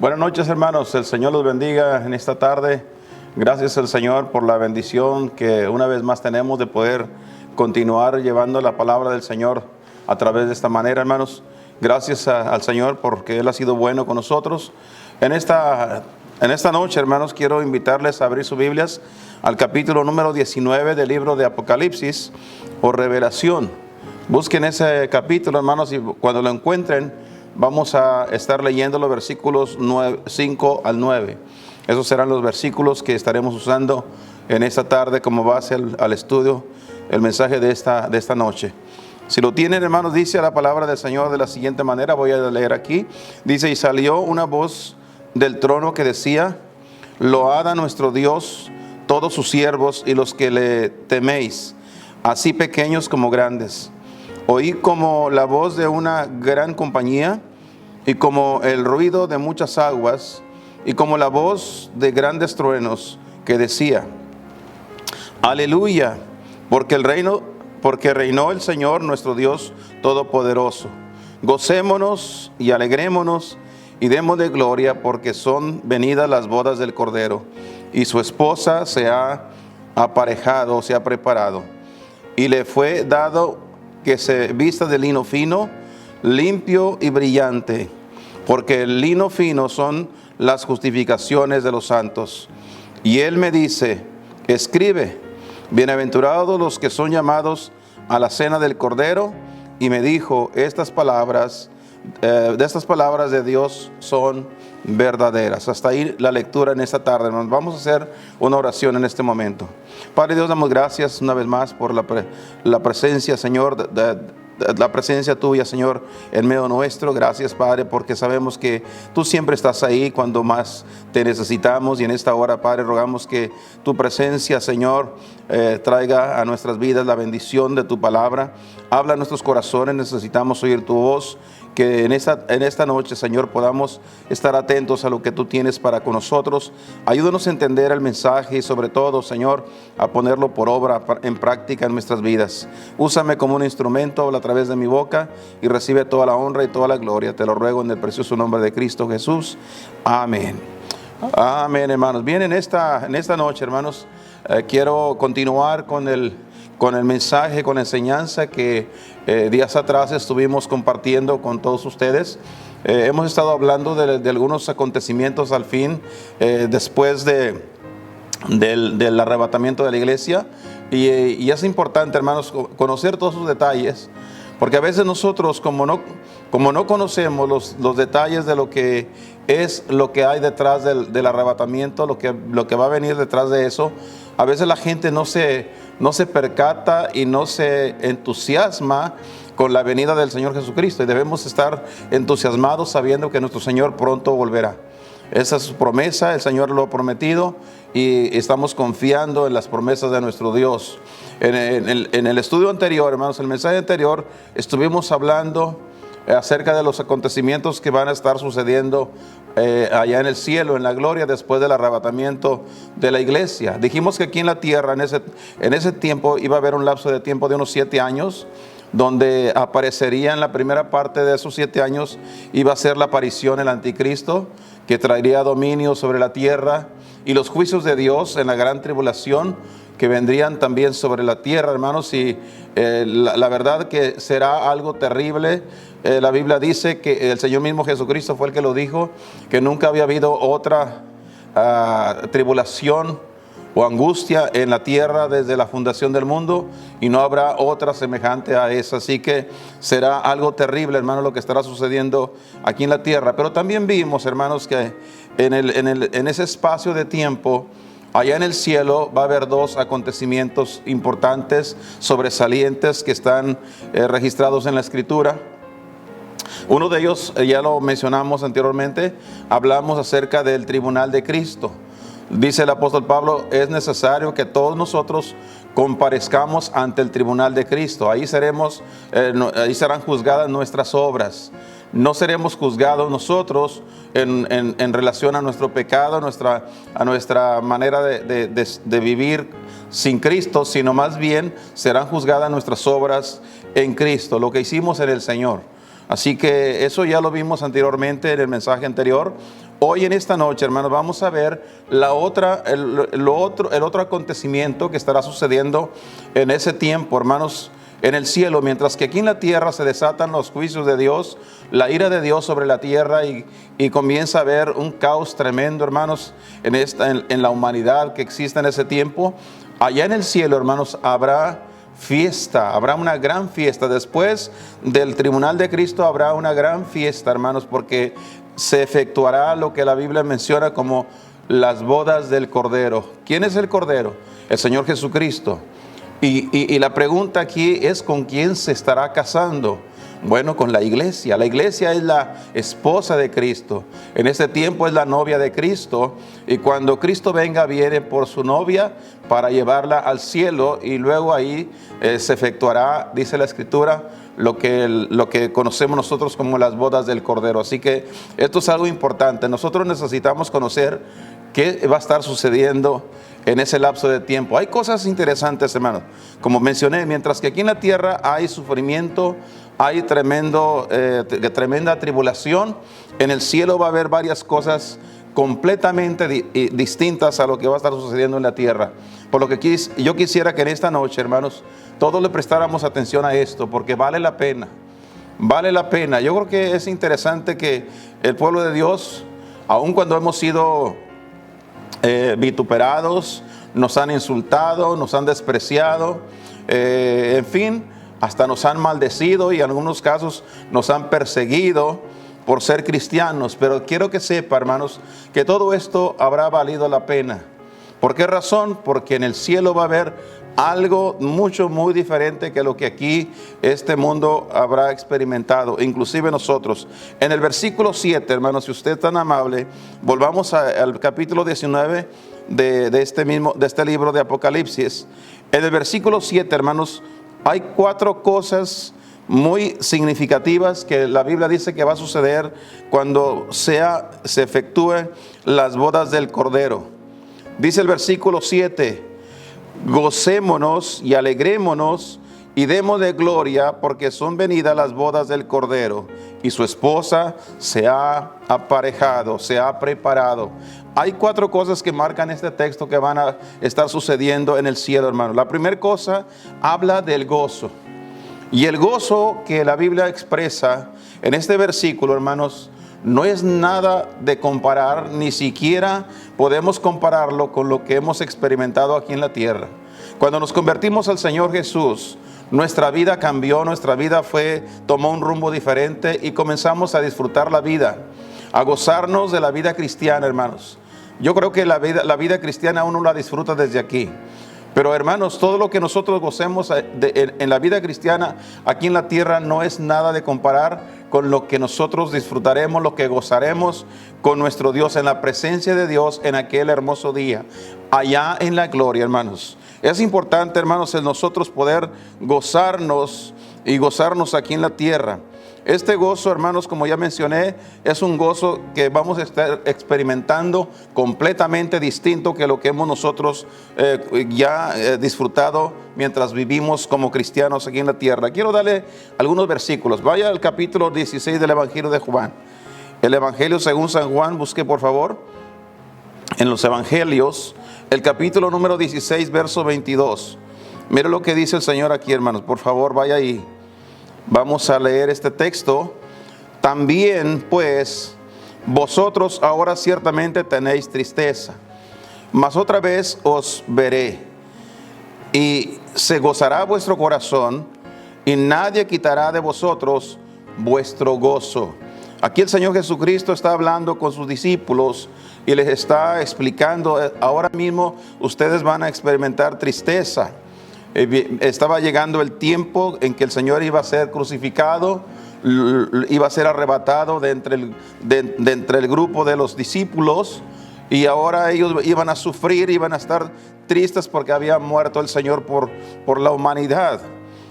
Buenas noches, hermanos. El Señor los bendiga en esta tarde. Gracias al Señor por la bendición que una vez más tenemos de poder continuar llevando la palabra del Señor a través de esta manera, hermanos. Gracias al Señor porque Él ha sido bueno con nosotros. En esta noche, hermanos, quiero invitarles a abrir sus Biblias al capítulo número 19 del libro de Apocalipsis o Revelación. Busquen ese capítulo, hermanos, y cuando lo encuentren, vamos a estar leyendo los versículos 5 al 9. Esos serán los versículos que estaremos usando en esta tarde como base al estudio, el mensaje de esta noche. Si lo tienen, hermanos, dice la palabra del Señor de la siguiente manera. Voy a leer aquí. Dice: y salió una voz del trono que decía: load a nuestro Dios todos sus siervos y los que le teméis, así pequeños como grandes. Oí como la voz de una gran compañía, y como el ruido de muchas aguas, y como la voz de grandes truenos, que decía: aleluya, porque reinó el Señor nuestro Dios Todopoderoso. Gocémonos y alegrémonos y démosle gloria, porque son venidas las bodas del Cordero, y su esposa se ha aparejado, se ha preparado. Y le fue dado que se vista de lino fino, limpio y brillante, porque el lino fino son las justificaciones de los santos. Y él me dice: escribe, bienaventurados los que son llamados a la cena del Cordero. Y me dijo: estas palabras de Dios son verdaderas. Hasta ahí la lectura en esta tarde, hermanos. Vamos a hacer una oración en este momento. Padre Dios, damos gracias una vez más por la presencia, Señor, la presencia tuya, Señor, en medio nuestro. Gracias, Padre, porque sabemos que tú siempre estás ahí cuando más te necesitamos. Y en esta hora, Padre, rogamos que tu presencia, Señor, traiga a nuestras vidas la bendición de tu palabra. Habla a nuestros corazones, necesitamos oír tu voz. Que en esta noche, Señor, podamos estar atentos a lo que tú tienes para con nosotros. Ayúdanos a entender el mensaje y sobre todo, Señor, a ponerlo por obra, en práctica en nuestras vidas. Úsame como un instrumento, habla a través de mi boca y recibe toda la honra y toda la gloria. Te lo ruego en el precioso nombre de Cristo Jesús. Amén. Amén, hermanos. Bien, en esta noche, hermanos, quiero continuar con el mensaje, con la enseñanza que días atrás estuvimos compartiendo con todos ustedes. Hemos estado hablando de algunos acontecimientos al fin, después del arrebatamiento de la iglesia. Y es importante, hermanos, conocer todos sus detalles, porque a veces nosotros, como no conocemos los detalles de lo que hay detrás del arrebatamiento, lo que va a venir detrás de eso, a veces la gente no se percata y no se entusiasma con la venida del Señor Jesucristo. Y debemos estar entusiasmados sabiendo que nuestro Señor pronto volverá. Esa es su promesa, el Señor lo ha prometido y estamos confiando en las promesas de nuestro Dios. En el estudio anterior, hermanos, el mensaje anterior, estuvimos hablando acerca de los acontecimientos que van a estar sucediendo allá en el cielo, en la gloria, después del arrebatamiento de la iglesia. Dijimos que aquí en la tierra, en ese tiempo, iba a haber un lapso de tiempo de unos 7 años, donde aparecería en la primera parte de esos 7 años, iba a ser la aparición del anticristo, que traería dominio sobre la tierra, y los juicios de Dios en la gran tribulación, que vendrían también sobre la tierra, hermanos. Y la verdad que será algo terrible. La Biblia dice que el Señor mismo Jesucristo fue el que lo dijo, que nunca había habido otra tribulación o angustia en la tierra desde la fundación del mundo, y no habrá otra semejante a esa. Así que será algo terrible, hermanos, lo que estará sucediendo aquí en la tierra. Pero también vimos, hermanos, que en ese espacio de tiempo, allá en el cielo, va a haber 2 acontecimientos importantes, sobresalientes, que están registrados en la Escritura. Uno de ellos, ya lo mencionamos anteriormente, hablamos acerca del tribunal de Cristo. Dice el apóstol Pablo: es necesario que todos nosotros comparezcamos ante el tribunal de Cristo. Ahí serán juzgadas nuestras obras. No seremos juzgados nosotros en relación a nuestro pecado, a nuestra manera de vivir sin Cristo, sino más bien serán juzgadas nuestras obras en Cristo, lo que hicimos en el Señor. Así que eso ya lo vimos anteriormente en el mensaje anterior. Hoy en esta noche, hermanos, vamos a ver el otro acontecimiento que estará sucediendo en ese tiempo, hermanos, en el cielo. Mientras que aquí en la tierra se desatan los juicios de Dios, la ira de Dios sobre la tierra, y comienza a haber un caos tremendo, hermanos, en la humanidad que existe en ese tiempo. Allá en el cielo, hermanos, habrá fiesta, habrá una gran fiesta. Después del tribunal de Cristo habrá una gran fiesta, hermanos, porque se efectuará lo que la Biblia menciona como las bodas del Cordero. ¿Quién es el Cordero? El Señor Jesucristo. Y la pregunta aquí es: ¿con quién se estará casando? Bueno, con la iglesia. La iglesia es la esposa de Cristo. En este tiempo es la novia de Cristo. Y cuando Cristo venga, viene por su novia para llevarla al cielo. Y luego ahí se efectuará, dice la Escritura, lo que conocemos nosotros como las bodas del Cordero. Así que esto es algo importante. Nosotros necesitamos conocer qué va a estar sucediendo en ese lapso de tiempo. Hay cosas interesantes, hermanos. Como mencioné, mientras que aquí en la tierra hay sufrimiento, hay tremenda tribulación, en el cielo va a haber varias cosas completamente distintas a lo que va a estar sucediendo en la tierra. Por lo que yo quisiera que en esta noche, hermanos, todos le prestáramos atención a esto, porque vale la pena. Vale la pena. Yo creo que es interesante que el pueblo de Dios, aun cuando hemos sido vituperados, nos han insultado, nos han despreciado, en fin, hasta nos han maldecido, y en algunos casos nos han perseguido por ser cristianos. Pero quiero que sepa, hermanos, que todo esto habrá valido la pena. ¿Por qué razón? Porque en el cielo va a haber algo muy diferente que lo que aquí este mundo habrá experimentado, inclusive nosotros. En el versículo 7, hermanos, si usted es tan amable, volvamos al capítulo 19 de este libro de Apocalipsis. En el versículo 7, hermanos, hay 4 cosas muy significativas que la Biblia dice que va a suceder cuando se efectúen las bodas del Cordero. Dice el versículo 7: gocémonos y alegrémonos y demos de gloria, porque son venidas las bodas del Cordero, y su esposa se ha aparejado, se ha preparado. Hay 4 cosas que marcan este texto que van a estar sucediendo en el cielo, hermano. La primera cosa habla del gozo. Y el gozo que la Biblia expresa en este versículo, hermanos, no es nada de comparar, ni siquiera podemos compararlo con lo que hemos experimentado aquí en la tierra. Cuando nos convertimos al Señor Jesús, nuestra vida cambió, nuestra vida tomó un rumbo diferente, y comenzamos a disfrutar la vida, a gozarnos de la vida cristiana, hermanos. Yo creo que la vida cristiana uno la disfruta desde aquí. Pero, hermanos, todo lo que nosotros gocemos en la vida cristiana aquí en la tierra no es nada de comparar con lo que nosotros disfrutaremos, lo que gozaremos con nuestro Dios, en la presencia de Dios en aquel hermoso día, allá en la gloria, hermanos. Es importante, hermanos, en nosotros poder gozarnos aquí en la tierra. Este gozo, hermanos, como ya mencioné, es un gozo que vamos a estar experimentando completamente distinto que lo que hemos nosotros disfrutado mientras vivimos como cristianos aquí en la tierra. Quiero darle algunos versículos. Vaya al capítulo 16 del Evangelio de Juan. El Evangelio según San Juan, busque por favor en los Evangelios, el capítulo número 16, verso 22. Mire lo que dice el Señor aquí, hermanos. Por favor, vaya ahí. Vamos a leer este texto. También, pues, vosotros ahora ciertamente tenéis tristeza, mas otra vez os veré, y se gozará vuestro corazón, y nadie quitará de vosotros vuestro gozo. Aquí el Señor Jesucristo está hablando con sus discípulos y les está explicando: ahora mismo ustedes van a experimentar tristeza. Estaba llegando el tiempo en que el Señor iba a ser crucificado, iba a ser arrebatado de entre el grupo de los discípulos, y ahora ellos iban a sufrir, iban a estar tristes porque había muerto el Señor por la humanidad.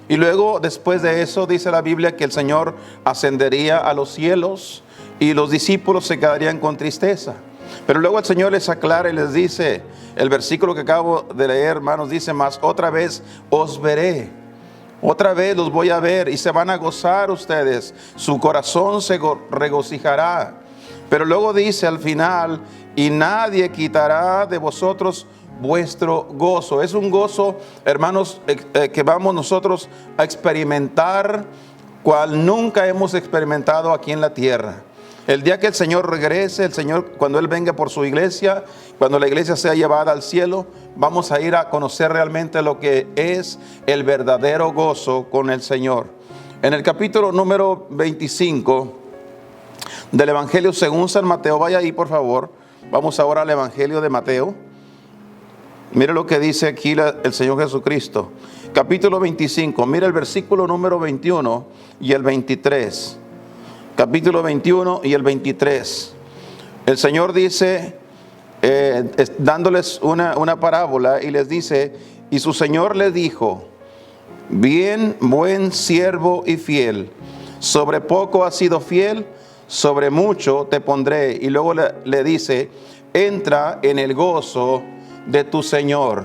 Y luego, después de eso, dice la Biblia que el Señor ascendería a los cielos y los discípulos se quedarían con tristeza. Pero luego el Señor les aclara y les dice, el versículo que acabo de leer, hermanos, dice: mas otra vez os veré, otra vez los voy a ver, y se van a gozar ustedes, su corazón se regocijará. Pero luego dice al final, y nadie quitará de vosotros vuestro gozo. Es un gozo, hermanos, que vamos nosotros a experimentar, cual nunca hemos experimentado aquí en la tierra. El día que el Señor regrese, el Señor, cuando Él venga por su iglesia, cuando la iglesia sea llevada al cielo, vamos a ir a conocer realmente lo que es el verdadero gozo con el Señor. En el capítulo número 25 del Evangelio según San Mateo, vaya ahí por favor, vamos ahora al Evangelio de Mateo. Mire lo que dice aquí el Señor Jesucristo. Capítulo 25, mire el versículo número 21 y el 23. Capítulo 21 y el 23. El Señor dice, dándoles una parábola, y les dice, y su Señor le dijo, bien, buen siervo y fiel, sobre poco has sido fiel, sobre mucho te pondré. Y luego le dice, entra en el gozo de tu Señor.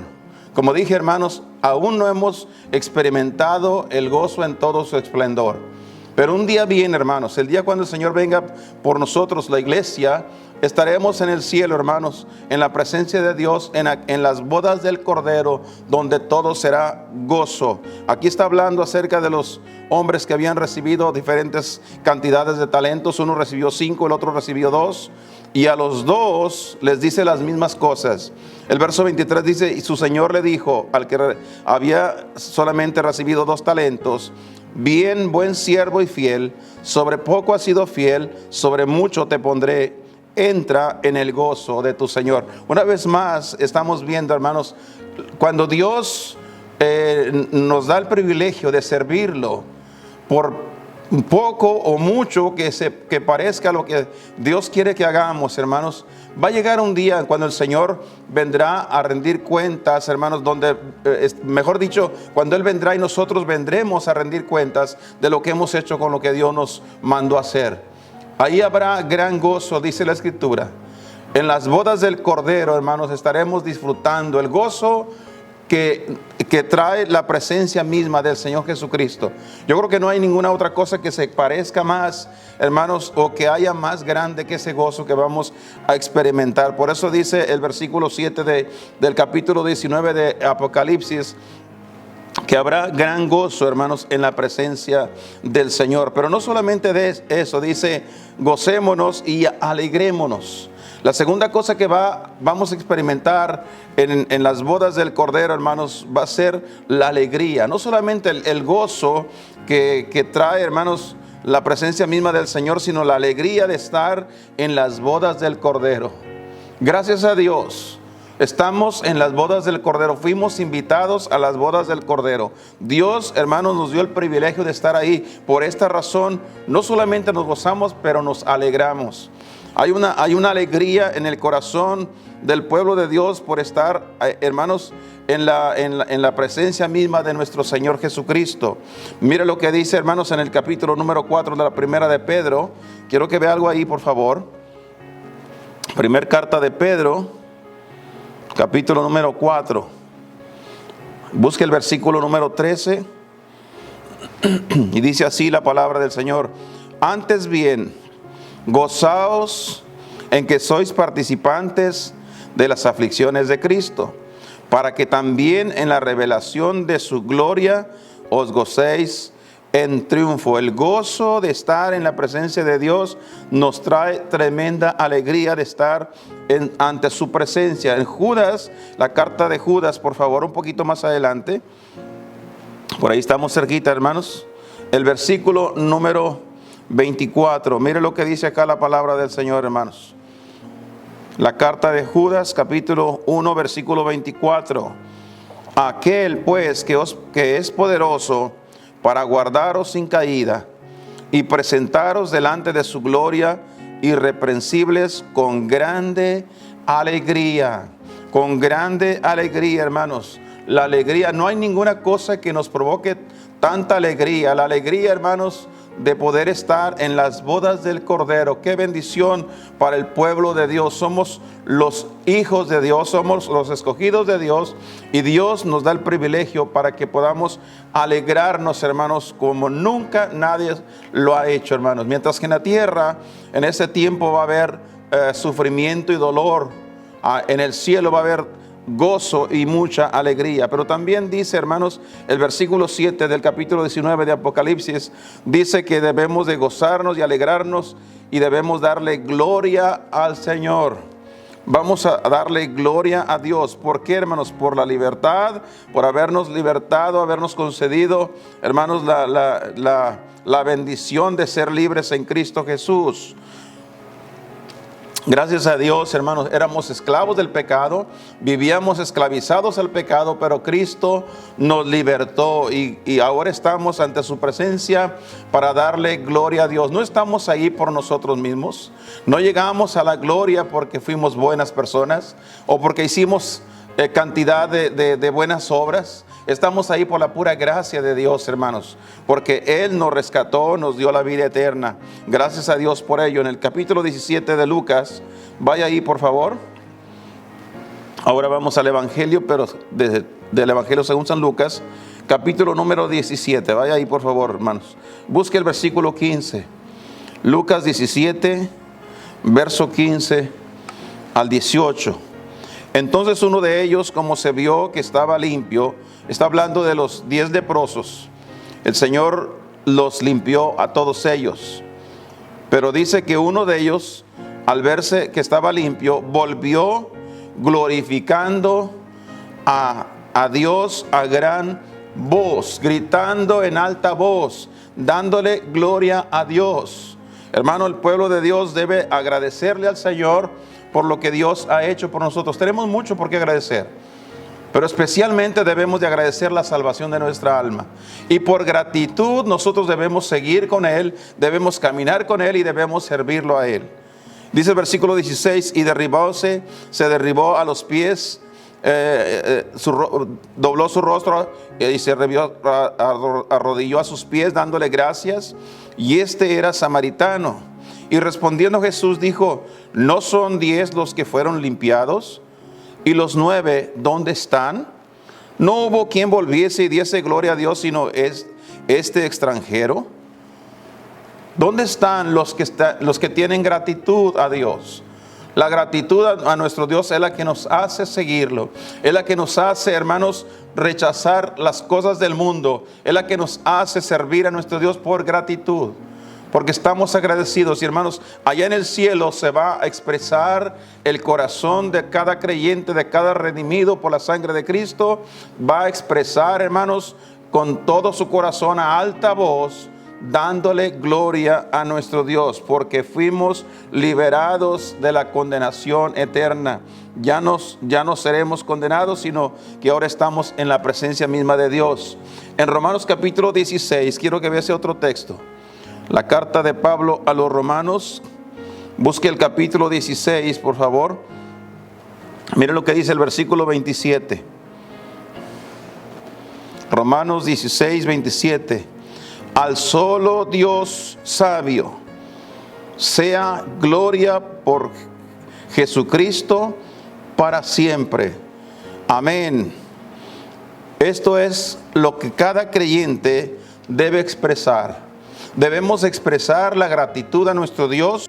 Como dije, hermanos, aún no hemos experimentado el gozo en todo su esplendor. Pero un día viene, hermanos, el día cuando el Señor venga por nosotros, la iglesia, estaremos en el cielo, hermanos, en la presencia de Dios, en las bodas del Cordero, donde todo será gozo. Aquí está hablando acerca de los hombres que habían recibido diferentes cantidades de talentos. Uno recibió 5, el otro recibió 2. Y a los 2 les dice las mismas cosas. El verso 23 dice, y su Señor le dijo al que había solamente recibido 2 talentos, bien, buen siervo y fiel, sobre poco has sido fiel, sobre mucho te pondré, entra en el gozo de tu Señor. Una vez más estamos viendo, hermanos, cuando Dios nos da el privilegio de servirlo, por poco o mucho que parezca lo que Dios quiere que hagamos, hermanos, va a llegar un día cuando el Señor vendrá a rendir cuentas, hermanos, donde, mejor dicho, cuando Él vendrá y nosotros vendremos a rendir cuentas de lo que hemos hecho con lo que Dios nos mandó a hacer. Ahí habrá gran gozo, dice la Escritura. En las bodas del Cordero, hermanos, estaremos disfrutando el gozo que trae la presencia misma del Señor Jesucristo. Yo creo que no hay ninguna otra cosa que se parezca más, hermanos, o que haya más grande que ese gozo que vamos a experimentar. Por eso dice el versículo 7 del capítulo 19 de Apocalipsis, que habrá gran gozo, hermanos, en la presencia del Señor. Pero no solamente de eso, dice, gocémonos y alegrémonos. La segunda cosa que vamos a experimentar en las bodas del Cordero, hermanos, va a ser la alegría. No solamente el gozo que trae, hermanos, la presencia misma del Señor, sino la alegría de estar en las bodas del Cordero. Gracias a Dios, estamos en las bodas del Cordero. Fuimos invitados a las bodas del Cordero. Dios, hermanos, nos dio el privilegio de estar ahí. Por esta razón, no solamente nos gozamos, pero nos alegramos. Hay una alegría en el corazón del pueblo de Dios por estar, hermanos, en la presencia misma de nuestro Señor Jesucristo. Mire lo que dice, hermanos, en el capítulo número 4 de la primera de Pedro. Quiero que vea algo ahí, por favor. Primer carta de Pedro, capítulo número 4. Busque el versículo número 13. Y dice así la palabra del Señor. Antes bien, gozaos en que sois participantes de las aflicciones de Cristo, para que también en la revelación de su gloria os gocéis en triunfo. El gozo de estar en la presencia de Dios nos trae tremenda alegría de estar ante su presencia. En Judas, la carta de Judas, por favor, un poquito más adelante, por ahí estamos cerquita, hermanos, el versículo número 24. Mire lo que dice acá la palabra del Señor, hermanos. La carta de Judas, capítulo 1, versículo 24. Aquel pues que es poderoso para guardaros sin caída y presentaros delante de su gloria irreprensibles con grande alegría. Con grande alegría, hermanos. La alegría, no hay ninguna cosa que nos provoque tanta alegría. La alegría, hermanos, de poder estar en las bodas del Cordero. Qué bendición para el pueblo de Dios. Somos los hijos de Dios, somos los escogidos de Dios, y Dios nos da el privilegio para que podamos alegrarnos, hermanos, como nunca nadie lo ha hecho, hermanos. Mientras que en la tierra, en ese tiempo va a haber sufrimiento y dolor, en el cielo va a haber gozo y mucha alegría. Pero también dice, hermanos, el versículo 7 del capítulo 19 de Apocalipsis, dice que debemos de gozarnos y alegrarnos y debemos darle gloria al Señor. Vamos a darle gloria a Dios. ¿Por qué, hermanos? Por la libertad, por habernos libertado, habernos concedido, hermanos, la bendición de ser libres en Cristo Jesús. Gracias a Dios, hermanos, éramos esclavos del pecado, vivíamos esclavizados al pecado, pero Cristo nos libertó y ahora estamos ante su presencia para darle gloria a Dios. No estamos ahí por nosotros mismos, no llegamos a la gloria porque fuimos buenas personas o porque hicimos cantidad de buenas obras. Estamos ahí por la pura gracia de Dios, hermanos, porque Él nos rescató, nos dio la vida eterna. Gracias a Dios por ello. En el capítulo 17 de Lucas, vaya ahí por favor. Ahora vamos al Evangelio, pero del Evangelio según San Lucas, capítulo número 17. Vaya ahí por favor, hermanos. Busque el versículo 15. Lucas 17, verso 15 al 18. Entonces uno de ellos, como se vio que estaba limpio, está hablando de los 10 leprosos, el Señor los limpió a todos ellos. Pero dice que uno de ellos, al verse que estaba limpio, volvió glorificando a Dios a gran voz, gritando en alta voz, dándole gloria a Dios. Hermano, el pueblo de Dios debe agradecerle al Señor por lo que Dios ha hecho por nosotros. Tenemos mucho por qué agradecer, pero especialmente debemos de agradecer la salvación de nuestra alma. Y por gratitud nosotros debemos seguir con Él, debemos caminar con Él y debemos servirlo a Él. Dice el versículo 16, y derribóse, se derribó a los pies, dobló su rostro y se arrodilló a sus pies dándole gracias. Y este era samaritano. Y respondiendo Jesús dijo, ¿no son 10 los que fueron limpiados? ¿Y los 9 dónde están? No hubo quien volviese y diese gloria a Dios, sino este extranjero. ¿Dónde están los que tienen gratitud a Dios? La gratitud a nuestro Dios es la que nos hace seguirlo. Es la que nos hace, hermanos, rechazar las cosas del mundo. Es la que nos hace servir a nuestro Dios por gratitud. Porque estamos agradecidos. Y hermanos, allá en el cielo se va a expresar el corazón de cada creyente, de cada redimido por la sangre de Cristo. Va a expresar, hermanos, con todo su corazón a alta voz, dándole gloria a nuestro Dios, porque fuimos liberados de la condenación eterna. Ya no seremos condenados, sino que ahora estamos en la presencia misma de Dios. En Romanos capítulo 16, quiero que vea ese otro texto. La carta de Pablo a los Romanos, busque el capítulo 16, por favor. Mire lo que dice el versículo 27. Romanos 16, 27. Al solo Dios sabio sea gloria por Jesucristo para siempre. Amén. Esto es lo que cada creyente debe expresar. Debemos expresar la gratitud a nuestro Dios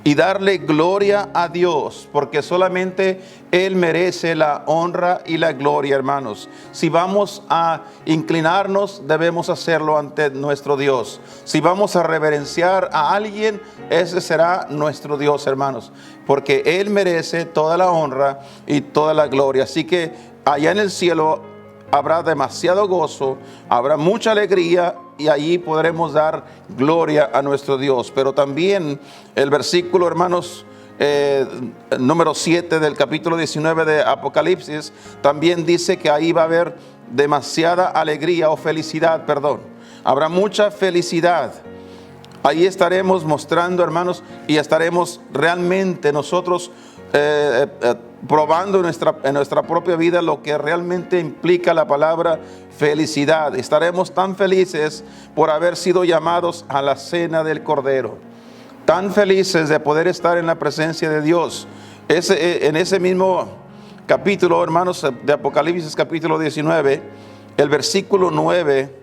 y darle gloria a Dios, porque solamente Él merece la honra y la gloria, hermanos. Si vamos a inclinarnos, debemos hacerlo ante nuestro Dios. Si vamos a reverenciar a alguien, ese será nuestro Dios, hermanos, porque Él merece toda la honra y toda la gloria. Así que allá en el cielo habrá demasiado gozo, habrá mucha alegría y allí podremos dar gloria a nuestro Dios. Pero también el versículo, hermanos, número 7 del capítulo 19 de Apocalipsis, también dice que ahí va a haber demasiada alegría o felicidad, perdón. Habrá mucha felicidad. Ahí estaremos mostrando, hermanos, y estaremos realmente nosotros probando en nuestra propia vida lo que realmente implica la palabra felicidad. Estaremos tan felices por haber sido llamados a la cena del Cordero, tan felices de poder estar en la presencia de Dios. En ese mismo capítulo, hermanos, de Apocalipsis capítulo 19, el versículo 9,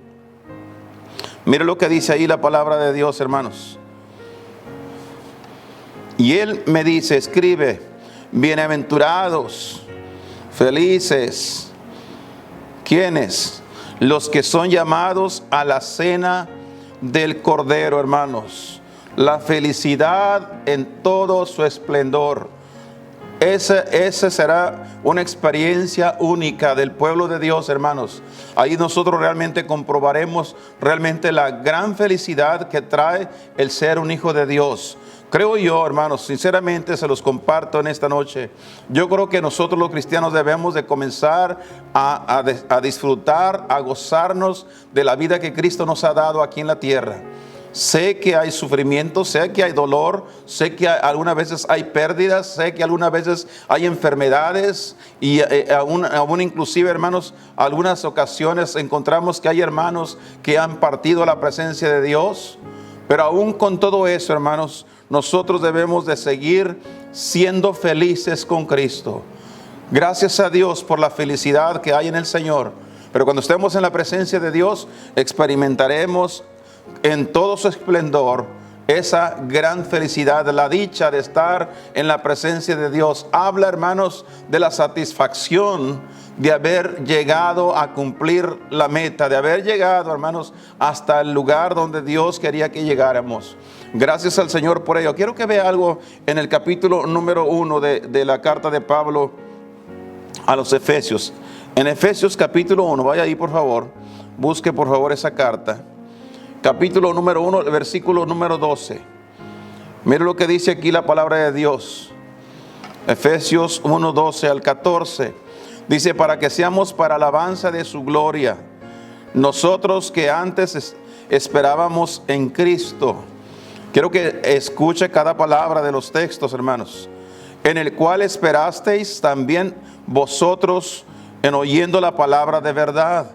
mire lo que dice ahí la palabra de Dios, hermanos. Y él me dice, escribe, bienaventurados, felices, ¿quiénes? Los que son llamados a la cena del Cordero, hermanos. La felicidad en todo su esplendor. Esa será una experiencia única del pueblo de Dios, hermanos. Ahí nosotros realmente comprobaremos realmente la gran felicidad que trae el ser un hijo de Dios. Creo yo, hermanos, sinceramente se los comparto en esta noche. Yo creo que nosotros los cristianos debemos de comenzar a disfrutar, a gozarnos de la vida que Cristo nos ha dado aquí en la tierra. Sé que hay sufrimiento, sé que hay dolor, sé que algunas veces hay pérdidas, sé que algunas veces hay enfermedades y aún inclusive, hermanos, algunas ocasiones encontramos que hay hermanos que han partido a la presencia de Dios. Pero aún con todo eso, hermanos, nosotros debemos de seguir siendo felices con Cristo. Gracias a Dios por la felicidad que hay en el Señor. Pero cuando estemos en la presencia de Dios, experimentaremos en todo su esplendor esa gran felicidad, la dicha de estar en la presencia de Dios. Habla, hermanos, de la satisfacción de haber llegado a cumplir la meta, de haber llegado, hermanos, hasta el lugar donde Dios quería que llegáramos. Gracias al Señor por ello. Quiero que vea algo en el capítulo número 1 de la carta de Pablo a los Efesios. En Efesios capítulo 1, vaya ahí por favor, busque por favor esa carta. Capítulo número 1, versículo número 12. Mire lo que dice aquí la palabra de Dios. Efesios 1, 12 al 14. Dice, para que seamos para alabanza de su gloria, nosotros que antes esperábamos en Cristo. Quiero que escuche cada palabra de los textos, hermanos. En el cual esperasteis también vosotros en oyendo la palabra de verdad.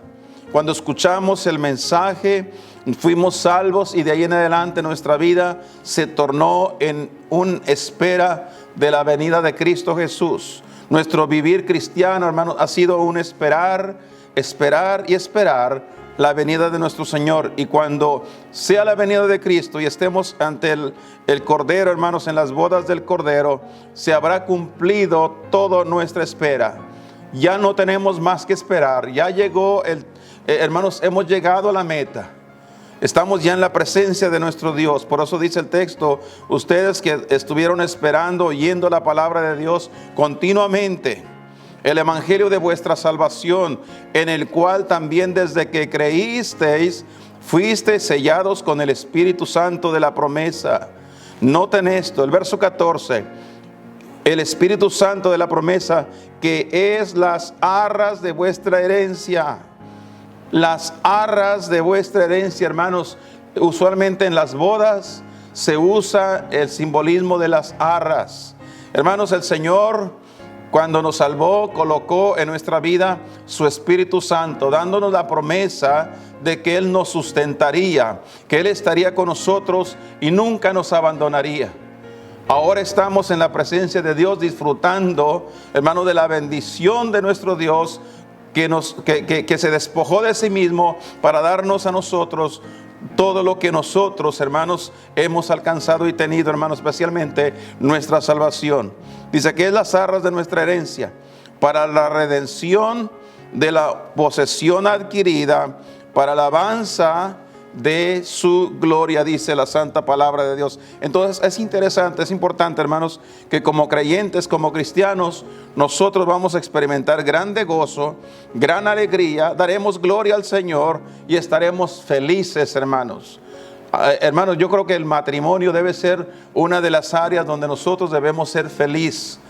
Cuando escuchamos el mensaje, fuimos salvos y de ahí en adelante nuestra vida se tornó en una espera de la venida de Cristo Jesús. Nuestro vivir cristiano, hermanos, ha sido un esperar la venida de nuestro Señor. Y cuando sea la venida de Cristo y estemos ante el Cordero, hermanos, en las bodas del Cordero, se habrá cumplido toda nuestra espera. Ya no tenemos más que esperar. Ya llegó hermanos, hemos llegado a la meta. Estamos ya en la presencia de nuestro Dios. Por eso dice el texto, ustedes que estuvieron esperando, oyendo la palabra de Dios continuamente, el evangelio de vuestra salvación, en el cual también desde que creísteis, fuisteis sellados con el Espíritu Santo de la promesa. Noten esto, el verso 14, el Espíritu Santo de la promesa, que es las arras de vuestra herencia. Las arras de vuestra herencia, hermanos. Usualmente en las bodas se usa el simbolismo de las arras. Hermanos, el Señor, cuando nos salvó, colocó en nuestra vida su Espíritu Santo, dándonos la promesa de que Él nos sustentaría, que Él estaría con nosotros y nunca nos abandonaría. Ahora estamos en la presencia de Dios disfrutando, hermanos, de la bendición de nuestro Dios, que se despojó de sí mismo para darnos a nosotros todo lo que nosotros, hermanos, hemos alcanzado y tenido, hermanos, especialmente nuestra salvación. Dice que es las arras de nuestra herencia para la redención de la posesión adquirida, para la alabanza de su gloria, dice la santa palabra de Dios. Entonces es interesante, es importante, hermanos, que como creyentes, como cristianos, nosotros vamos a experimentar grande gozo, gran alegría, daremos gloria al Señor y estaremos felices, hermanos. Hermanos, yo creo que el matrimonio debe ser una de las áreas donde nosotros debemos ser felices.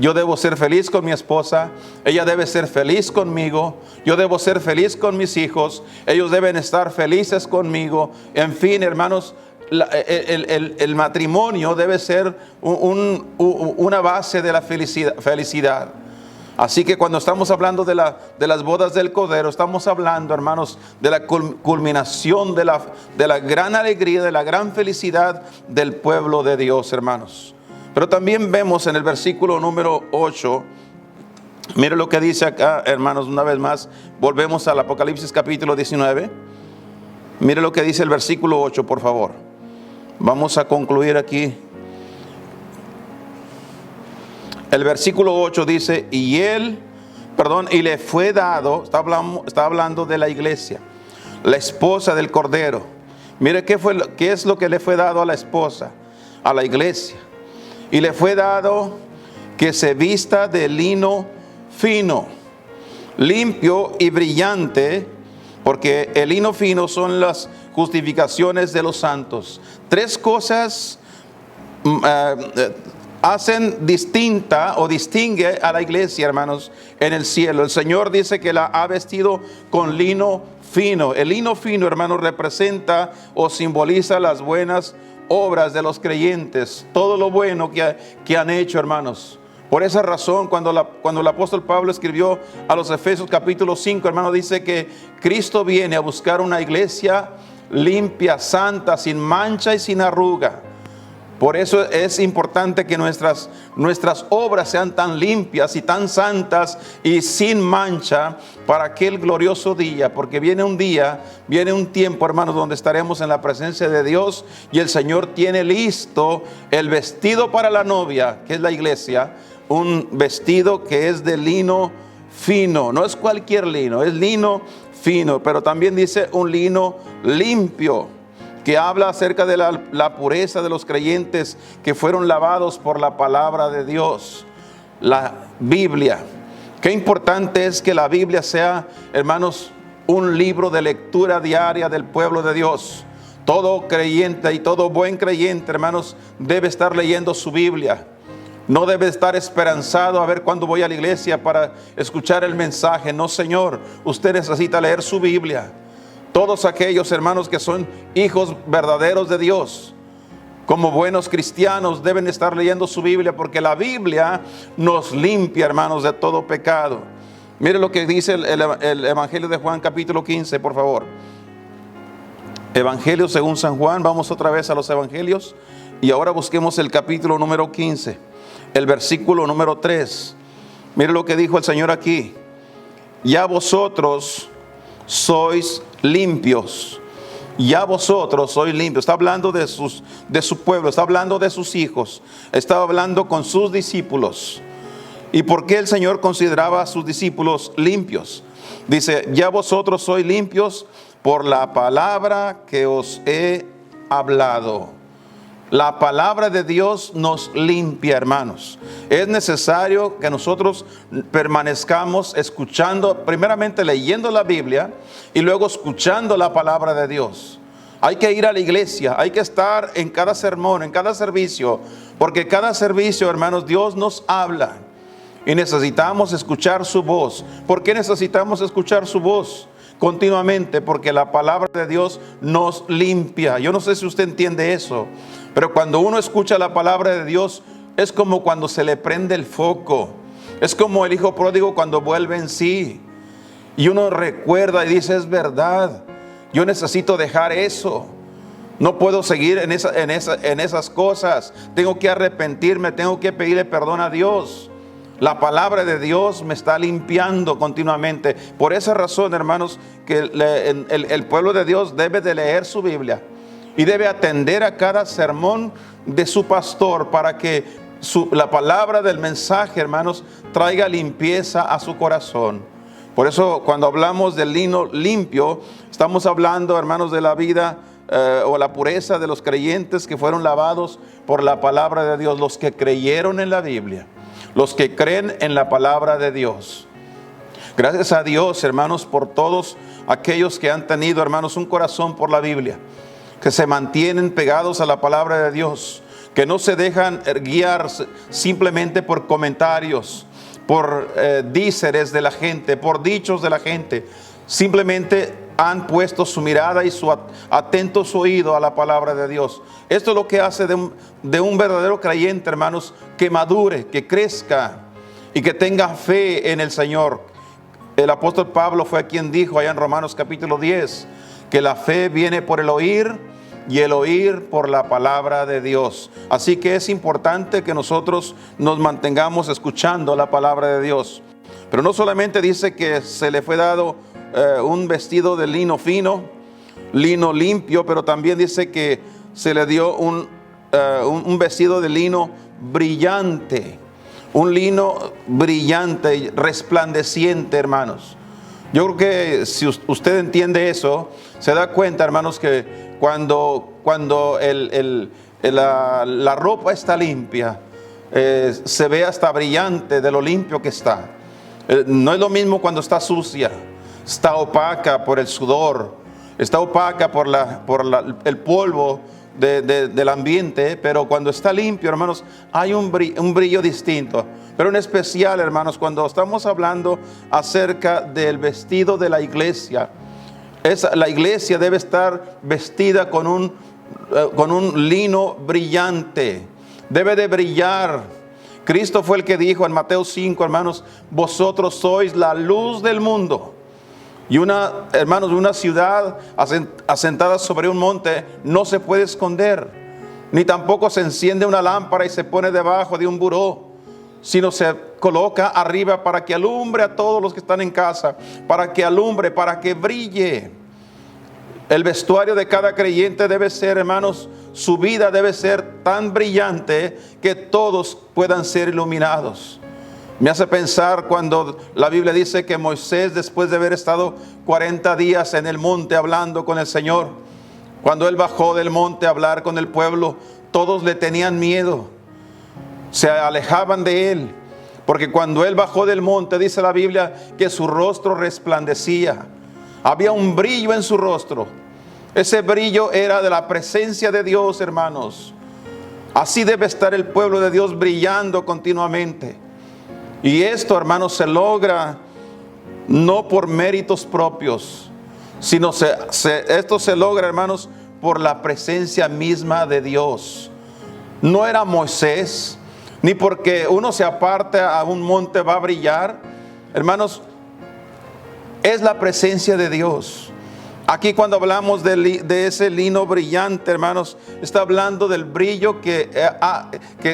Yo debo ser feliz con mi esposa, ella debe ser feliz conmigo, yo debo ser feliz con mis hijos, ellos deben estar felices conmigo. En fin, hermanos, el matrimonio debe ser una base de la felicidad. Así que cuando estamos hablando de las bodas del Cordero, estamos hablando, hermanos, de la culminación de la gran alegría, de la gran felicidad del pueblo de Dios, hermanos. Pero también vemos en el versículo número 8, mire lo que dice acá, hermanos, una vez más, volvemos al Apocalipsis capítulo 19. Mire lo que dice el versículo 8, por favor. Vamos a concluir aquí. El versículo 8 dice, y le fue dado, está hablando de la iglesia, la esposa del Cordero. Mire qué es lo que le fue dado a la esposa, a la iglesia. Y le fue dado que se vista de lino fino, limpio y brillante, porque el lino fino son las justificaciones de los santos. Tres cosas hacen distinta o distingue a la iglesia, hermanos, en el cielo. El Señor dice que la ha vestido con lino fino. El lino fino, hermanos, representa o simboliza las buenas obras de los creyentes, todo lo bueno que han hecho, hermanos. Por esa razón, cuando el apóstol Pablo escribió a los Efesios capítulo 5, hermano, dice que Cristo viene a buscar una iglesia limpia, santa, sin mancha y sin arruga. Por eso es importante que nuestras obras sean tan limpias y tan santas y sin mancha para aquel glorioso día, porque viene un tiempo, hermanos, donde estaremos en la presencia de Dios y el Señor tiene listo el vestido para la novia, que es la iglesia, un vestido que es de lino fino, no es cualquier lino, es lino fino, pero también dice un lino limpio, que habla acerca de la pureza de los creyentes que fueron lavados por la palabra de Dios, la Biblia. Qué importante es que la Biblia sea, hermanos, un libro de lectura diaria del pueblo de Dios. Todo creyente y todo buen creyente, hermanos, debe estar leyendo su Biblia. No debe estar esperanzado a ver cuándo voy a la iglesia para escuchar el mensaje. No, Señor, usted necesita leer su Biblia. Todos aquellos hermanos que son hijos verdaderos de Dios, como buenos cristianos, deben estar leyendo su Biblia, porque la Biblia nos limpia, hermanos, de todo pecado. Mire lo que dice el Evangelio de Juan capítulo 15, por favor. Evangelio según San Juan. Vamos otra vez a los evangelios y ahora busquemos el capítulo número 15, el versículo número 3. Mire lo que dijo el Señor aquí: ya vosotros sois limpios, ya vosotros sois limpios. Está hablando de su pueblo, está hablando de sus hijos, estaba hablando con sus discípulos. ¿Y por qué el Señor consideraba a sus discípulos limpios? Dice, ya vosotros sois limpios por la palabra que os he hablado. La palabra de Dios nos limpia, hermanos. Es necesario que nosotros permanezcamos escuchando, primeramente leyendo la Biblia y luego escuchando la palabra de Dios. Hay que ir a la iglesia, hay que estar en cada sermón, en cada servicio, porque cada servicio, hermanos, Dios nos habla y necesitamos escuchar su voz. ¿Por qué necesitamos escuchar su voz continuamente? Porque la palabra de Dios nos limpia. Yo no sé si usted entiende eso, pero cuando uno escucha la palabra de Dios, es como cuando se le prende el foco. Es como el hijo pródigo cuando vuelve en sí. Y uno recuerda y dice, es verdad, yo necesito dejar eso. No puedo seguir en esas cosas. Tengo que arrepentirme, tengo que pedirle perdón a Dios. La palabra de Dios me está limpiando continuamente. Por esa razón, hermanos, que el pueblo de Dios debe de leer su Biblia y debe atender a cada sermón de su pastor para que la palabra del mensaje, hermanos, traiga limpieza a su corazón. Por eso, cuando hablamos del lino limpio, estamos hablando, hermanos, de la vida o la pureza de los creyentes que fueron lavados por la palabra de Dios, los que creyeron en la Biblia, los que creen en la palabra de Dios. Gracias a Dios, hermanos, por todos aquellos que han tenido, hermanos, un corazón por la Biblia, que se mantienen pegados a la palabra de Dios, que no se dejan guiar simplemente por comentarios, por díceres de la gente, por dichos de la gente. Simplemente han puesto su mirada y su atento su oído a la palabra de Dios. Esto es lo que hace de un verdadero creyente, hermanos, que madure, que crezca y que tenga fe en el Señor. El apóstol Pablo fue quien dijo allá en Romanos capítulo 10 que la fe viene por el oír y el oír por la palabra de Dios. Así que es importante que nosotros nos mantengamos escuchando la palabra de Dios. Pero no solamente dice que se le fue dado un vestido de lino fino, lino limpio, pero también dice que se le dio un vestido de lino brillante. Un lino brillante y resplandeciente, hermanos. Yo creo que si usted entiende eso, se da cuenta, hermanos, que cuando la ropa está limpia, se ve hasta brillante de lo limpio que está. No es lo mismo cuando está sucia, está opaca por el sudor, está opaca por el polvo del ambiente, pero cuando está limpio, hermanos, hay un brillo distinto. Pero en especial, hermanos, cuando estamos hablando acerca del vestido de la iglesia, la iglesia debe estar vestida con un lino brillante, debe de brillar. Cristo fue el que dijo en Mateo 5, hermanos, vosotros sois la luz del mundo. Y hermanos, una ciudad asentada sobre un monte no se puede esconder, ni tampoco se enciende una lámpara y se pone debajo de un buró, sino se coloca arriba para que alumbre a todos los que están en casa, para que alumbre, para que brille. El vestuario de cada creyente debe ser, hermanos, su vida debe ser tan brillante que todos puedan ser iluminados. Me hace pensar cuando la Biblia dice que Moisés, después de haber estado 40 días en el monte hablando con el Señor, cuando él bajó del monte a hablar con el pueblo, todos le tenían miedo, se alejaban de él, porque cuando él bajó del monte, dice la Biblia, que su rostro resplandecía, había un brillo en su rostro. Ese brillo era de la presencia de Dios, hermanos. Así debe estar el pueblo de Dios, brillando continuamente. Y esto, hermanos, se logra no por méritos propios, sino esto se logra, hermanos, por la presencia misma de Dios. No era Moisés, ni porque uno se aparte a un monte va a brillar. Hermanos, es la presencia de Dios. Aquí cuando hablamos de ese lino brillante, hermanos, está hablando del brillo que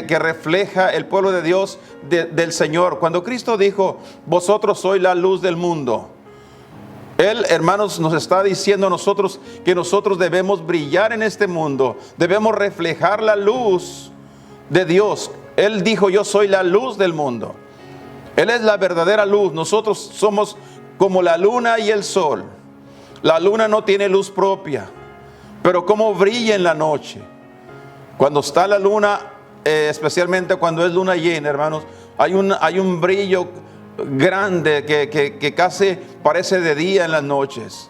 refleja el pueblo de Dios del Señor. Cuando Cristo dijo, vosotros sois la luz del mundo, Él, hermanos, nos está diciendo a nosotros que nosotros debemos brillar en este mundo, debemos reflejar la luz de Dios. Él dijo, yo soy la luz del mundo. Él es la verdadera luz. Nosotros somos como la luna y el sol. La luna no tiene luz propia, pero cómo brilla en la noche. Cuando está la luna, especialmente cuando es luna llena, hermanos, hay un brillo grande que casi parece de día en las noches.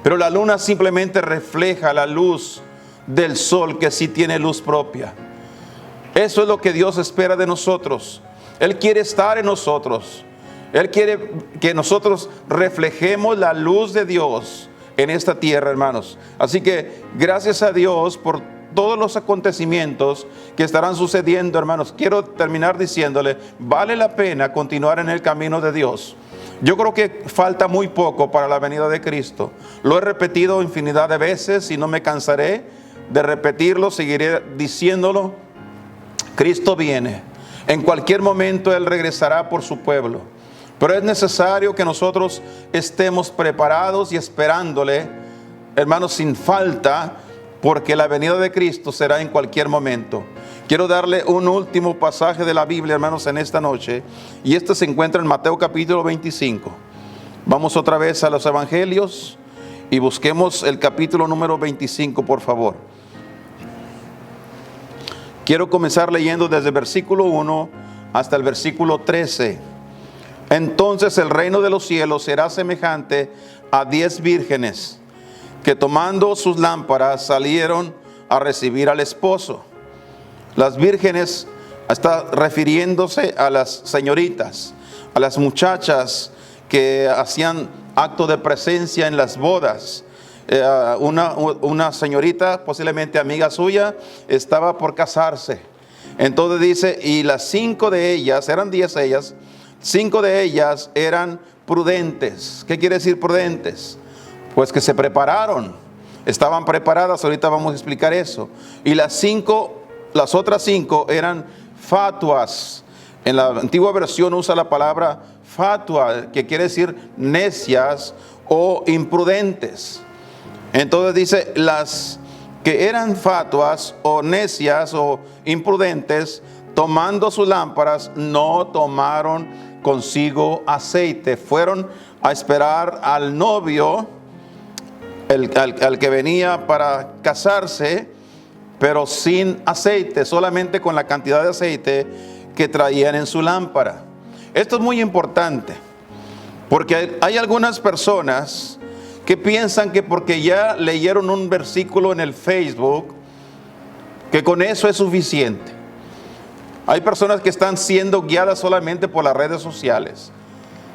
Pero la luna simplemente refleja la luz del sol, que sí tiene luz propia. Eso es lo que Dios espera de nosotros. Él quiere estar en nosotros. Él quiere que nosotros reflejemos la luz de Dios en esta tierra, hermanos. Así que gracias a Dios por todos los acontecimientos que estarán sucediendo, hermanos. Quiero terminar diciéndole, vale la pena continuar en el camino de Dios. Yo creo que falta muy poco para la venida de Cristo. Lo he repetido infinidad de veces y no me cansaré de repetirlo, seguiré diciéndolo. Cristo viene. En cualquier momento Él regresará por su pueblo. Pero es necesario que nosotros estemos preparados y esperándole, hermanos, sin falta, porque la venida de Cristo será en cualquier momento. Quiero darle un último pasaje de la Biblia, hermanos, en esta noche. Y este se encuentra en Mateo capítulo 25. Vamos otra vez a los evangelios y busquemos el capítulo número 25, por favor. Quiero comenzar leyendo desde el versículo 1 hasta el versículo 13. Entonces el reino de los cielos será semejante a 10 vírgenes que tomando sus lámparas salieron a recibir al esposo. Las vírgenes está refiriéndose a las señoritas, a las muchachas que hacían acto de presencia en las bodas. Una señorita, posiblemente amiga suya, estaba por casarse. Entonces dice, y las 5 de ellas, eran 10 ellas, 5 de ellas eran prudentes. ¿Qué quiere decir prudentes? Pues que se prepararon, estaban preparadas. Ahorita vamos a explicar eso. Y las otras 5 eran fatuas. En la antigua versión usa la palabra fatua, que quiere decir necias o imprudentes. Entonces dice, las que eran fatuas o necias o imprudentes, tomando sus lámparas, no tomaron consigo aceite. Fueron a esperar al novio, al que venía para casarse, pero sin aceite, solamente con la cantidad de aceite que traían en su lámpara. Esto es muy importante, porque hay algunas personas que piensan que porque ya leyeron un versículo en el Facebook, que con eso es suficiente. Hay personas que están siendo guiadas solamente por las redes sociales.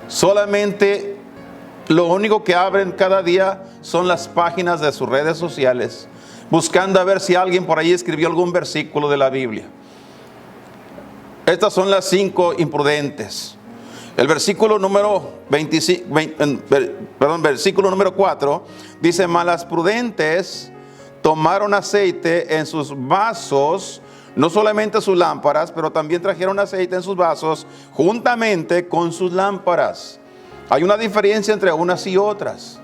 Solamente lo único que abren cada día son las páginas de sus redes sociales, buscando a ver si alguien por ahí escribió algún versículo de la Biblia. Estas son las 5 imprudentes. El versículo número 4 dice, mas las prudentes tomaron aceite en sus vasos, no solamente sus lámparas, pero también trajeron aceite en sus vasos juntamente con sus lámparas. Hay una diferencia entre unas y otras.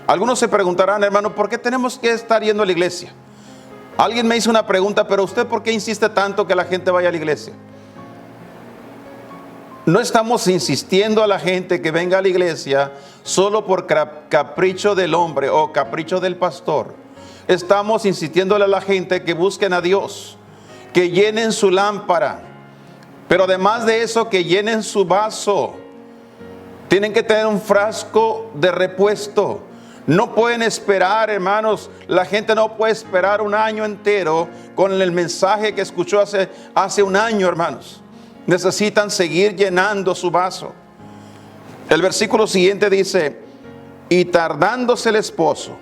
Algunos se preguntarán, hermano, ¿por qué tenemos que estar yendo a la iglesia? Alguien me hizo una pregunta, pero ¿usted por qué insiste tanto que la gente vaya a la iglesia? No estamos insistiendo a la gente que venga a la iglesia solo por capricho del hombre o capricho del pastor. Estamos insistiéndole a la gente que busquen a Dios, que llenen su lámpara, pero además de eso, que llenen su vaso. Tienen que tener un frasco de repuesto. No pueden esperar, hermanos, la gente no puede esperar un año entero con el mensaje que escuchó hace un año, hermanos. Necesitan seguir llenando su vaso. El versículo siguiente dice, y tardándose el esposo,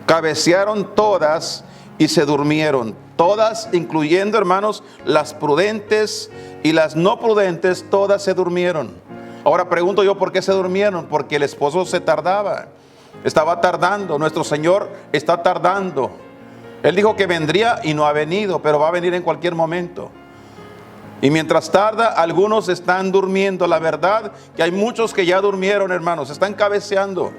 cabecearon todas y se durmieron. Todas, incluyendo, hermanos, las prudentes y las no prudentes, todas se durmieron. Ahora pregunto yo, ¿por qué se durmieron? Porque el esposo se tardaba. Estaba tardando. Nuestro Señor está tardando. Él dijo que vendría y no ha venido, pero va a venir en cualquier momento. Y mientras tarda, algunos están durmiendo. La verdad que hay muchos que ya durmieron, hermanos, están cabeceando.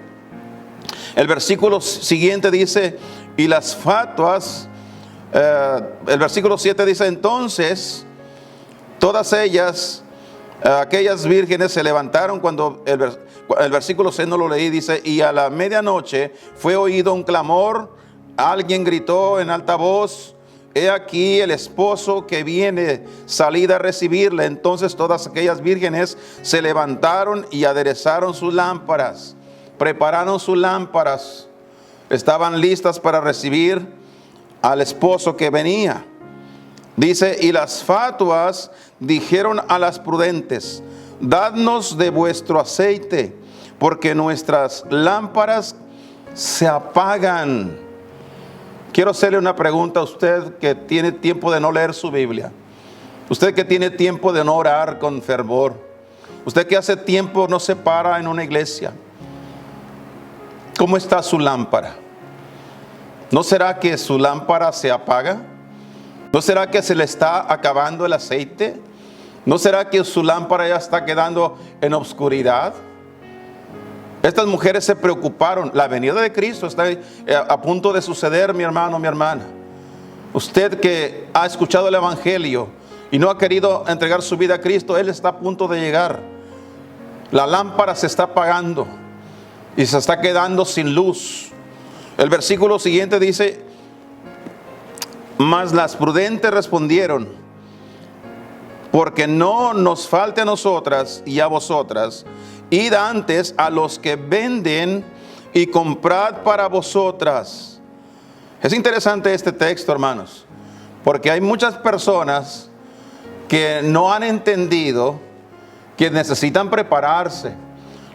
El versículo siguiente dice, y las fatuas, el versículo 7 dice, entonces todas ellas, aquellas vírgenes se levantaron cuando, el versículo 6 no lo leí, dice, y a la medianoche fue oído un clamor, alguien gritó en alta voz, he aquí el esposo que viene, salid a recibirle. Entonces todas aquellas vírgenes se levantaron y aderezaron sus lámparas, prepararon sus lámparas, estaban listas para recibir al esposo que venía. Dice, y las fatuas dijeron a las prudentes, dadnos de vuestro aceite, porque nuestras lámparas se apagan. Quiero hacerle una pregunta a usted que tiene tiempo de no leer su Biblia. Usted que tiene tiempo de no orar con fervor. Usted que hace tiempo no se para en una iglesia. ¿Cómo está su lámpara? ¿No será que su lámpara se apaga? ¿No será que se le está acabando el aceite? ¿No será que su lámpara ya está quedando en oscuridad? Estas mujeres se preocuparon. La venida de Cristo está a punto de suceder, mi hermano, mi hermana. Usted que ha escuchado el Evangelio y no ha querido entregar su vida a Cristo, Él está a punto de llegar. La lámpara se está apagando y se está quedando sin luz. El versículo siguiente dice, mas las prudentes respondieron, porque no nos falte a nosotras y a vosotras, id antes a los que venden y comprad para vosotras. Es interesante este texto, hermanos, porque hay muchas personas que no han entendido que necesitan prepararse.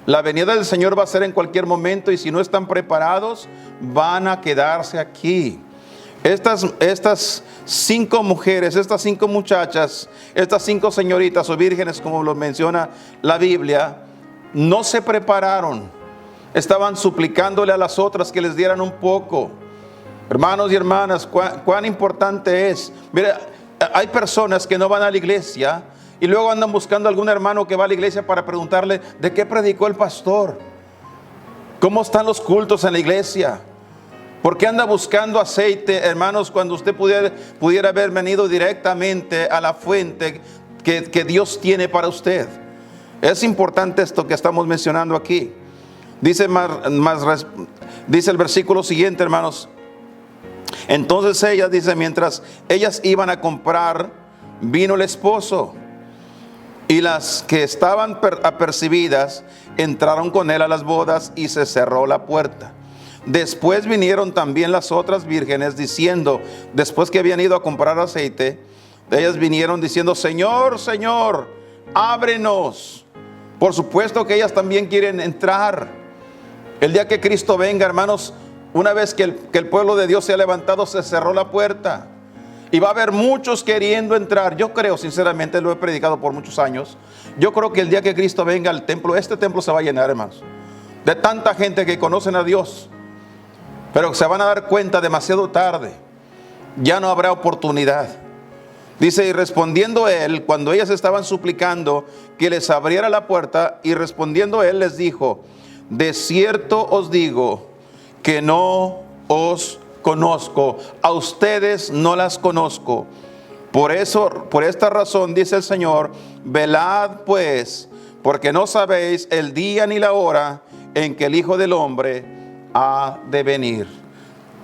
La venida del Señor va a ser en cualquier momento y si no están preparados, van a quedarse aquí. Estas 5 mujeres, estas 5 muchachas, estas 5 señoritas o vírgenes, como lo menciona la Biblia, no se prepararon. Estaban suplicándole a las otras que les dieran un poco. Hermanos y hermanas, cuán importante es. Mira, hay personas que no van a la iglesia y luego andan buscando a algún hermano que va a la iglesia para preguntarle de qué predicó el pastor, cómo están los cultos en la iglesia. ¿Por qué anda buscando aceite, hermanos, cuando usted pudiera haber venido directamente a la fuente que Dios tiene para usted? Es importante esto que estamos mencionando aquí. Dice el versículo siguiente, hermanos. Entonces ellas, dice, mientras ellas iban a comprar, vino el esposo. Y las que estaban apercibidas entraron con él a las bodas y se cerró la puerta. Después vinieron también las otras vírgenes diciendo, después que habían ido a comprar aceite, ellas vinieron diciendo, Señor, Señor, ábrenos. Por supuesto que ellas también quieren entrar. El día que Cristo venga, hermanos, una vez que el pueblo de Dios se ha levantado, se cerró la puerta. Y va a haber muchos queriendo entrar. Yo creo, sinceramente, lo he predicado por muchos años. Yo creo que el día que Cristo venga al templo, este templo se va a llenar, hermanos, de tanta gente que conocen a Dios. Pero se van a dar cuenta demasiado tarde. Ya no habrá oportunidad. Dice, y respondiendo él, cuando ellas estaban suplicando que les abriera la puerta, y respondiendo él les dijo, de cierto os digo que no os conozco, a ustedes no las conozco. Por esta razón, dice el Señor, velad pues, porque no sabéis el día ni la hora en que el Hijo del Hombre ha de venir.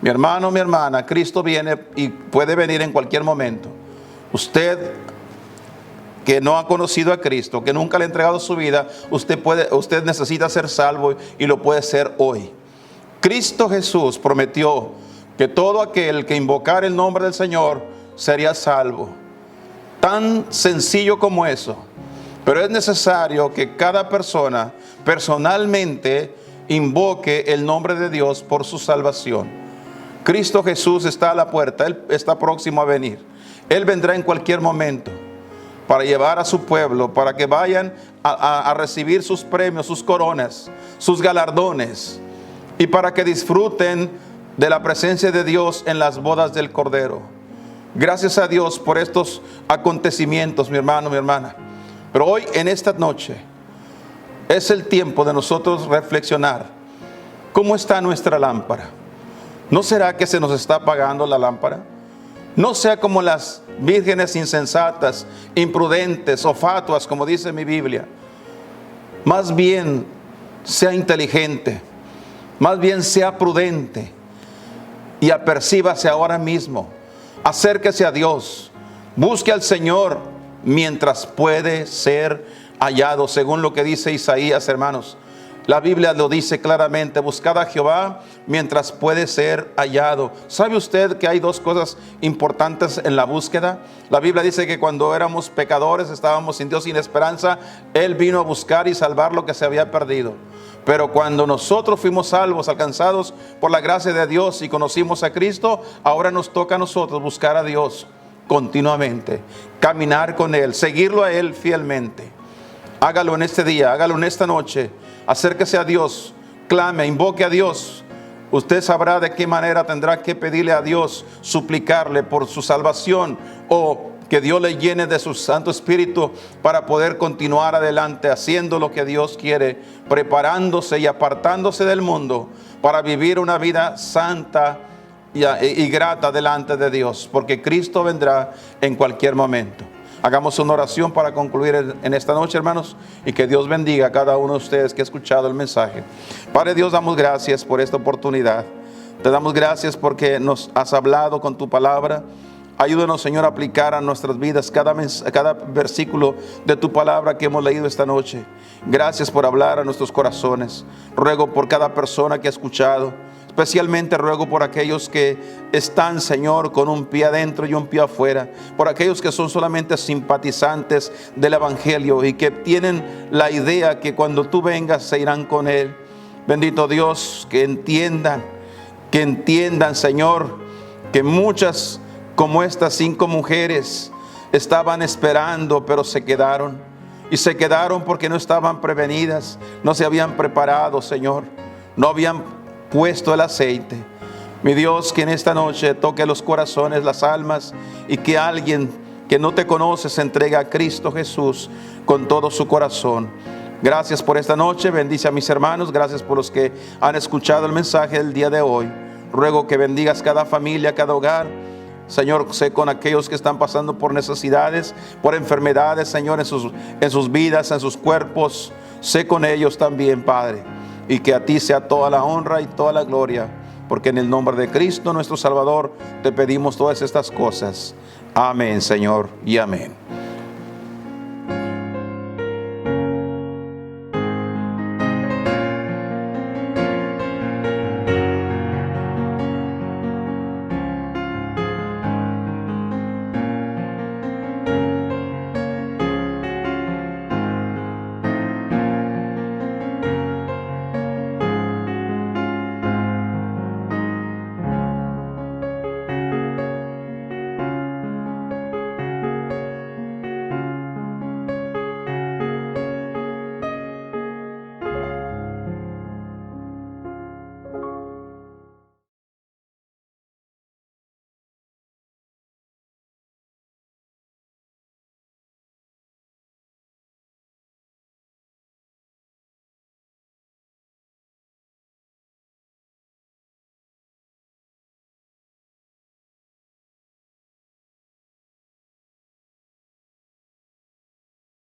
Mi hermano, mi hermana, Cristo viene y puede venir en cualquier momento. Usted que no ha conocido a Cristo, que nunca le ha entregado su vida, usted necesita ser salvo y lo puede ser hoy. Cristo Jesús prometió que todo aquel que invocara el nombre del Señor sería salvo. Tan sencillo como eso. Pero es necesario que cada persona personalmente invoque el nombre de Dios por su salvación. Cristo Jesús está a la puerta, Él está próximo a venir. Él vendrá en cualquier momento para llevar a su pueblo, para que vayan a recibir sus premios, sus coronas, sus galardones, y para que disfruten de la presencia de Dios en las bodas del Cordero. Gracias a Dios por estos acontecimientos, mi hermano, mi hermana. Pero hoy, en esta noche, es el tiempo de nosotros reflexionar. ¿Cómo está nuestra lámpara? ¿No será que se nos está apagando la lámpara? No sea como las vírgenes insensatas, imprudentes o fatuas, como dice mi Biblia. Más bien, sea inteligente. Más bien, sea prudente. Y apercíbase ahora mismo. Acérquese a Dios. Busque al Señor mientras puede ser hallado, según lo que dice Isaías, hermanos. La Biblia lo dice claramente, buscad a Jehová mientras puede ser hallado. ¿Sabe usted que hay 2 cosas importantes en la búsqueda? La Biblia dice que cuando éramos pecadores, estábamos sin Dios, sin esperanza, Él vino a buscar y salvar lo que se había perdido. Pero cuando nosotros fuimos salvos, alcanzados por la gracia de Dios y conocimos a Cristo, ahora nos toca a nosotros buscar a Dios continuamente, caminar con Él, seguirlo a Él fielmente. Hágalo en este día, hágalo en esta noche. Acérquese a Dios, clame, invoque a Dios. Usted sabrá de qué manera tendrá que pedirle a Dios, suplicarle por su salvación, o que Dios le llene de su Santo Espíritu para poder continuar adelante haciendo lo que Dios quiere, preparándose y apartándose del mundo para vivir una vida santa y grata delante de Dios, porque Cristo vendrá en cualquier momento. Hagamos una oración para concluir en esta noche, hermanos, y que Dios bendiga a cada uno de ustedes que ha escuchado el mensaje. Padre Dios, damos gracias por esta oportunidad. Te damos gracias porque nos has hablado con tu palabra. Ayúdanos, Señor, a aplicar a nuestras vidas cada versículo de tu palabra que hemos leído esta noche. Gracias por hablar a nuestros corazones. Ruego por cada persona que ha escuchado, Especialmente ruego por aquellos que están, Señor, con un pie adentro y un pie afuera. Por aquellos que son solamente simpatizantes del Evangelio y que tienen la idea que cuando tú vengas se irán con Él. Bendito Dios, que entiendan, Señor, que muchas como estas 5 mujeres estaban esperando, pero se quedaron. Y se quedaron porque no estaban prevenidas, no se habían preparado, Señor. No habían puesto el aceite. Mi Dios, que en esta noche toque los corazones, las almas, y que alguien que no te conoce se entregue a Cristo Jesús con todo su corazón. Gracias por esta noche, bendice a mis hermanos, gracias por los que han escuchado el mensaje del día de hoy. Ruego que bendigas cada familia, cada hogar. Señor, sé con aquellos que están pasando por necesidades, por enfermedades, Señor, en sus vidas, en sus cuerpos. Sé con ellos también, Padre. Y que a ti sea toda la honra y toda la gloria. Porque en el nombre de Cristo, nuestro Salvador, te pedimos todas estas cosas. Amén, Señor, y amén.